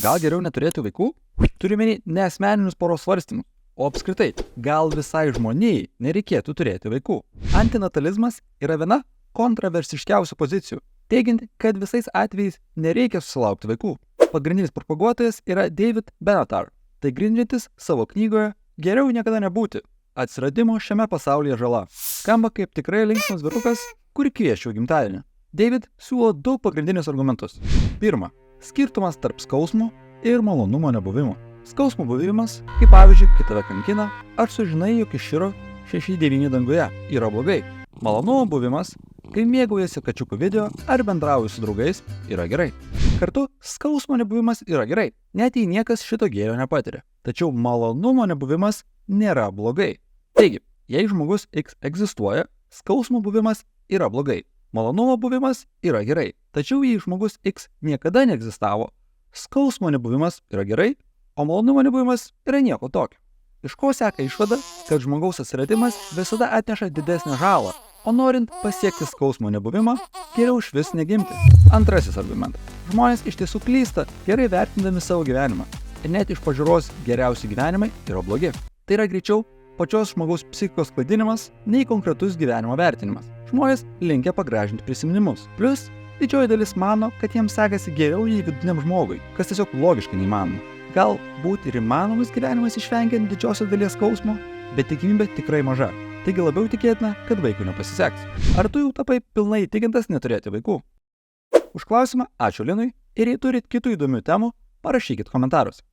Gal geriau neturėti vaikų? Turime ne asmeninius poros svarstymus, o apskritai, gal visai žmonijai nereikėtų turėti vaikų. Antinatalizmas yra viena kontroversiškiausių pozicijų, teigianti, kad visais atvejais nereikia susilaukti vaikų. Pagrindinis propaguotojas yra David Benatar, tai grindžiantis savo knygoje Geriau niekada nebūti. Atsiradimo šiame pasaulyje žala. Skamba kaip tikrai linksmas vyrukas, kurį kviesčiau gimtadienį. David siūlo du pagrindinius argumentus. Pirma, skirtumas tarp skausmo ir malonumo nebuvimo. Skausmo buvimas, kaip pavyzdžiui, kai tave kankina, ar sužinai, jog iširo 6-9 danguje, yra blogai. Malonumo buvimas, kai mėgaujasi kačiukų video ar bendrauji su draugais, yra gerai. Kartu, skausmo nebuvimas yra gerai, net jei niekas šito gėrio nepatiria. Tačiau malonumo nebuvimas nėra blogai. Taigi, jei žmogus X egzistuoja, skausmo buvimas yra blogai. Malonumo buvimas yra gerai. Tačiau jei žmogus X niekada neegzistavo, skausmo nebuvimas yra gerai, o malonumo nebuvimas yra nieko tokio. Iš ko seka išvada, kad žmogaus atsiradimas visada atneša didesnę žalą, o norint pasiekti skausmo nebuvimą, geriau išvis negimti. Antrasis argumentas. Žmonės iš tiesų klysta, gerai vertindami savo gyvenimą. Ir net iš pažiūros geriausi gyvenimai yra blogi. Tai yra greičiau pačios žmogaus psichikos klaidinimas, nei konkretus gyvenimo vertinimas. Žmonės linkę pagražinti prisiminimus. Plus, didžioji dalis mano, kad jiems sekasi geriau nei vidutiniam žmogui, kas tiesiog logiškai neįmanoma. Galbūt ir įmanomas gyvenimas išvengiant didžiosios dalies skausmo, bet tikimybė tikrai maža. Taigi labiau tikėtina, kad vaikui nepasiseks. Ar tu jau tapai pilnai įtikintas neturėti vaikų? Už klausimą ačiū Linui ir jei turit kitų įdomių temų, parašykit komentaruose.